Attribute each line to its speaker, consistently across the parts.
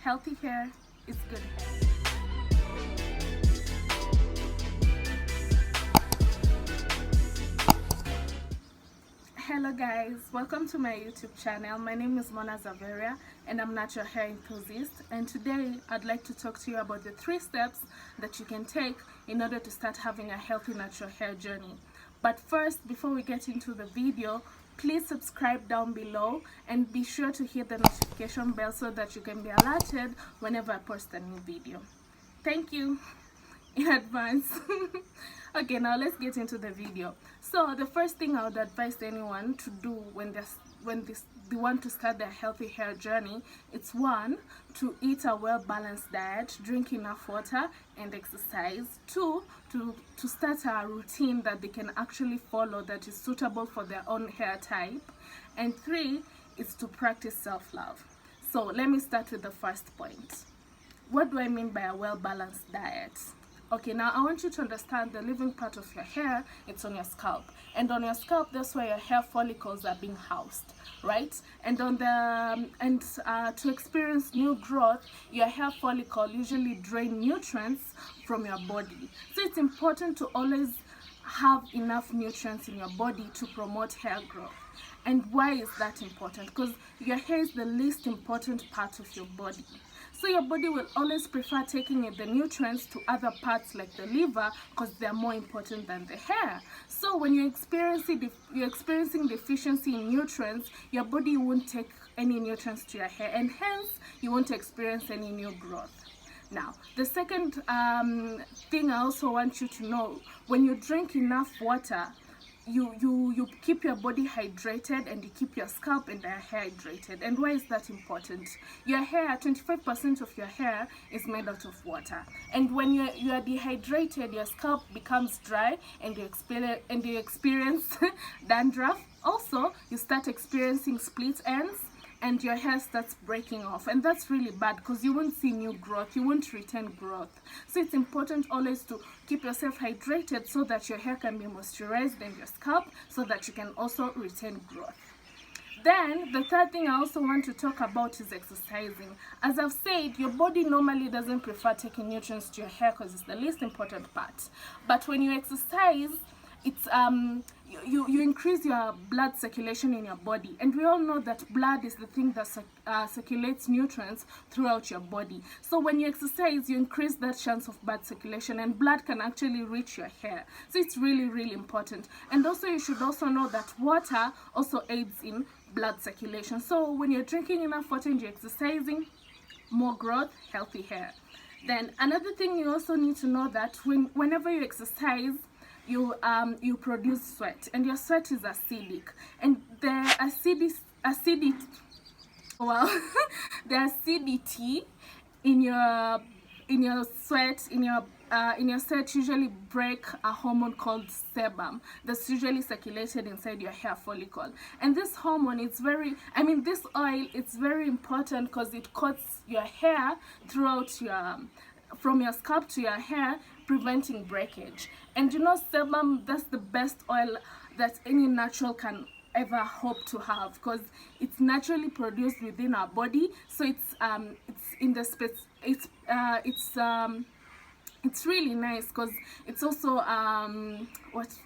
Speaker 1: Healthy hair is good hair. Hello guys, welcome to my YouTube channel. My name is Mona Zaveria and I'm natural hair enthusiast, and today I'd like to talk to you about the 3 steps that you can take in order to start having a healthy natural hair journey. But first, before we get into the video, please subscribe down below and be sure to hit the notification bell so that you can be alerted whenever I post a new video. Thank you in advance. Okay, now let's get into the video. So the first thing I would advise anyone to do when they want to start their healthy hair journey, it's 1, to eat a well-balanced diet, drink enough water and exercise. 2, to start a routine that they can actually follow that is suitable for their own hair type. And 3 is to practice self-love. So let me start with the first point. What do I mean by a well-balanced diet? Okay, now I want you to understand the living part of your hair, it's on your scalp. And on your scalp, that's where your hair follicles are being housed, right? And to experience new growth, your hair follicle usually drain nutrients from your body. So it's important to always have enough nutrients in your body to promote hair growth. And why is that important? Because your hair is the least important part of your body. So your body will always prefer taking the nutrients to other parts like the liver because they're more important than the hair. So when you're experiencing deficiency in nutrients, your body won't take any nutrients to your hair, and hence you won't experience any new growth. Now, the second thing I also want you to know, when you drink enough water, you keep your body hydrated and you keep your scalp and your hair hydrated. And why is that important? Your hair, 25% of your hair is made out of water, and when you are dehydrated, your scalp becomes dry and you experience dandruff. Also, you start experiencing split ends and your hair starts breaking off, and that's really bad because you won't see new growth, you won't retain growth. So it's important always to keep yourself hydrated so that your hair can be moisturized and your scalp so that you can also retain growth. Then the third thing I also want to talk about is exercising. As I've said, your body normally doesn't prefer taking nutrients to your hair because it's the least important part. But when you exercise, it's you increase your blood circulation in your body, and we all know that blood is the thing that circulates nutrients throughout your body. So when you exercise, you increase that chance of blood circulation, and blood can actually reach your hair. So it's really, really important. And also you should also know that water also aids in blood circulation. So when you're drinking enough water and you're exercising, more growth, healthy hair. Then another thing you also need to know that whenever you exercise, you produce sweat, and your sweat is acidic, and the acidity the acidity in your sweat usually break a hormone called sebum that's usually circulated inside your hair follicle. And this hormone, this oil, it's very important because it coats your hair throughout from your scalp to your hair, preventing breakage. And sebum, that's the best oil that any natural can ever hope to have because it's naturally produced within our body. So it's in the space, it's really nice because it's also what's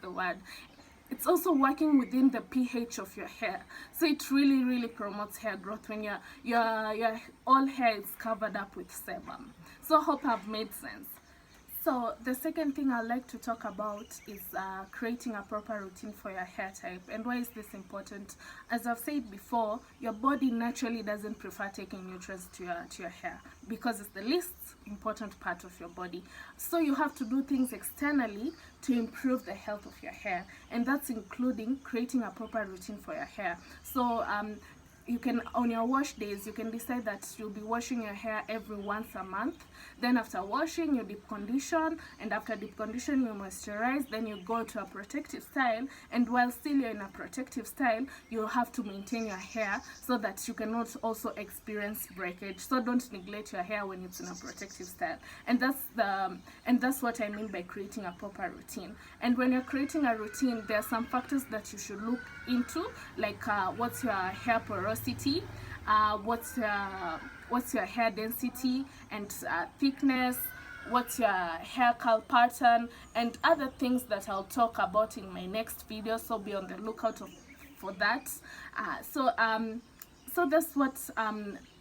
Speaker 1: the word, it's also working within the pH of your hair. So it really, really promotes hair growth when your all hair is covered up with sebum. So I hope I've made sense. So the second thing I'd like to talk about is creating a proper routine for your hair type. And why is this important? As I've said before, your body naturally doesn't prefer taking nutrients to your hair because it's the least important part of your body. So you have to do things externally to improve the health of your hair, and that's including creating a proper routine for your hair. So you can, on your wash days, you can decide that you'll be washing your hair every once a month. Then after washing, you deep condition, and after deep condition, you moisturize. Then you go to a protective style, and while still you're in a protective style, you have to maintain your hair so that you cannot also experience breakage. So don't neglect your hair when it's in a protective style. And that's what I mean by creating a proper routine. And when you're creating a routine, there are some factors that you should look into, like what's your hair porosity, what's what's your hair density and thickness, what's your hair curl pattern, and other things that I'll talk about in my next video, so be on the lookout for that. So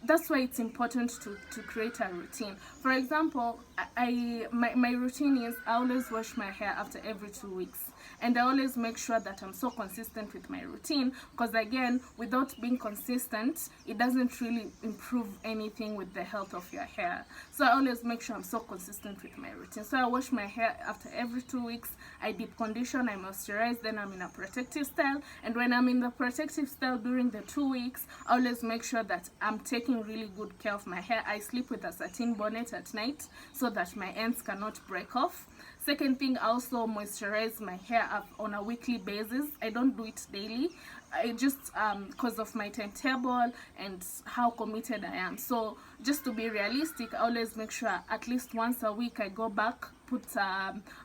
Speaker 1: that's why it's important to create a routine. For example, my routine is I always wash my hair after every 2 weeks, and I always make sure that I'm so consistent with my routine, because again, without being consistent, it doesn't really improve anything with the health of your hair. So I always make sure I'm so consistent with my routine. So I wash my hair after every 2 weeks, I deep condition, I moisturize, then I'm in a protective style. And when I'm in the protective style during the 2 weeks, I always make sure that I'm taking really good care of my hair. I sleep with a satin bonnet at night so that my ends cannot break off. Second thing, I also moisturize my hair up on a weekly basis. I don't do it daily. I just because of my timetable and how committed I am. So just to be realistic, I always make sure at least once a week I go back, put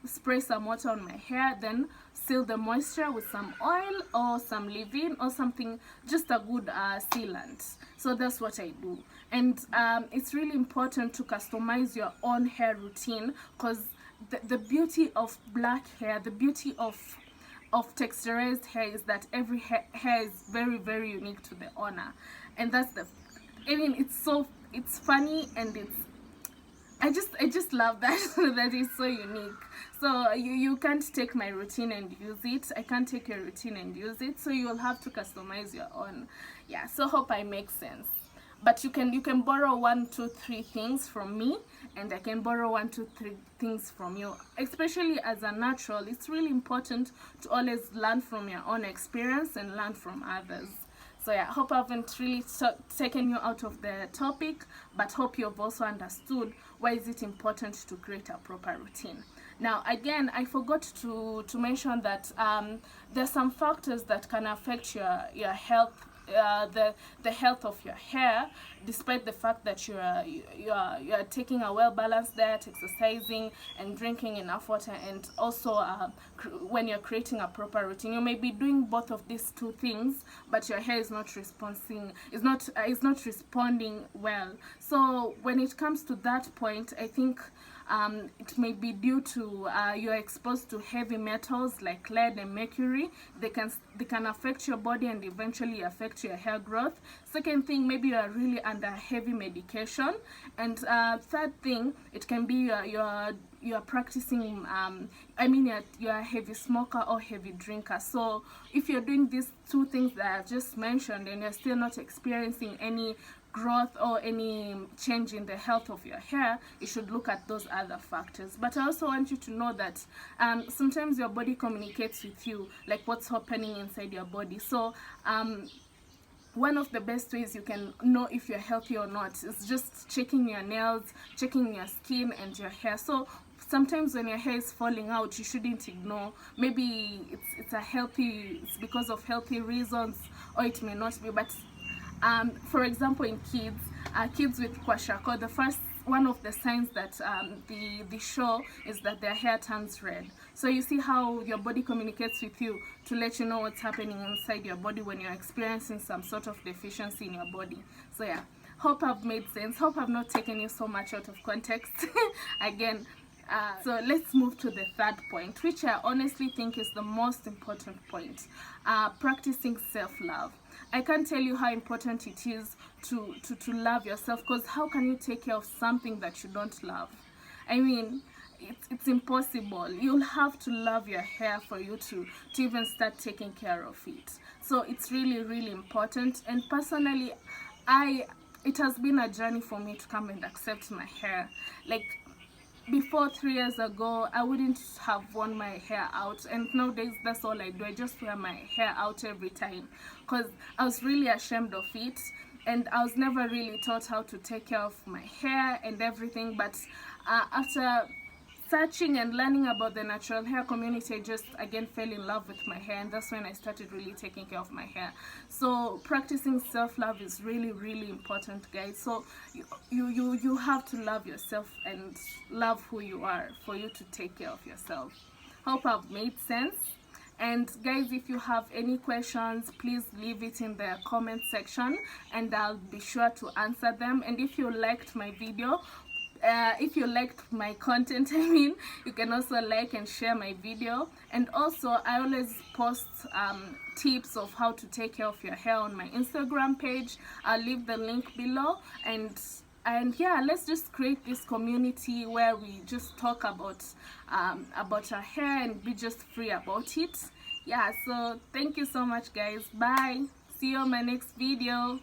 Speaker 1: spray some water on my hair, then seal the moisture with some oil or some leave-in or something, just a good sealant. So that's what I do. And it's really important to customize your own hair routine, because the beauty of black hair, the beauty of texturized hair is that every hair is very, very unique to the owner. And that's it's funny, and I just love that that is so unique. So you can't take my routine and use it. I can't take your routine and use it. So you'll have to customize your own. Yeah, so hope I make sense. But you can borrow 1, 2, 3 things from me, and I can borrow 1, 2, 3 things from you. Especially as a natural, it's really important to always learn from your own experience and learn from others. So yeah, hope I haven't really taken you out of the topic, but hope you've also understood why is it important to create a proper routine. Now again, I forgot to mention that there's some factors that can affect your health, the health of your hair, despite the fact that you're taking a well-balanced diet, exercising and drinking enough water, and also when you're creating a proper routine. You may be doing both of these 2 things, but your hair is not responding well. So when it comes to that point, I think it may be due to you're exposed to heavy metals like lead and mercury. They can affect your body and eventually affect your hair growth. Second thing, maybe you are really under heavy medication. And third thing, it can be you're practicing you're a heavy smoker or heavy drinker. So if you're doing these 2 things that I've just mentioned and you're still not experiencing any growth or any change in the health of your hair, you should look at those other factors. But I also want you to know that sometimes your body communicates with you, like what's happening inside your body. So one of the best ways you can know if you're healthy or not is just checking your nails, checking your skin and your hair. So sometimes when your hair is falling out, you shouldn't ignore. Maybe it's because of healthy reasons, or it may not be. But for example, in kids with kwashiorkor, one of the signs that the show is that their hair turns red. So you see how your body communicates with you to let you know what's happening inside your body when you're experiencing some sort of deficiency in your body. So yeah, hope I've made sense. Hope I've not taken you so much out of context. Again, so let's move to the third point, which I honestly think is the most important point. Practicing self-love. I can't tell you how important it is to love yourself, because how can you take care of something that you don't love? I mean, it's impossible. You'll have to love your hair for you to even start taking care of it. So it's really, really important. And personally, it has been a journey for me to come and accept my hair. Like, before 3 years ago, I wouldn't have worn my hair out, and nowadays that's all I do. I just wear my hair out every time, because I was really ashamed of it, and I was never really taught how to take care of my hair and everything. But after searching and learning about the natural hair community, I just again fell in love with my hair, and that's when I started really taking care of my hair. So practicing self-love is really, really important, guys. So you have to love yourself and love who you are for you to take care of yourself. Hope I've made sense. And guys, if you have any questions, please leave it in the comment section and I'll be sure to answer them. And if you liked my video, if you liked my content, I mean, you can also like and share my video. And also I always post tips of how to take care of your hair on my Instagram page. I'll leave the link below. And yeah, let's just create this community where we just talk about our hair and be just free about it. Yeah, so thank you so much guys. Bye, see you on my next video.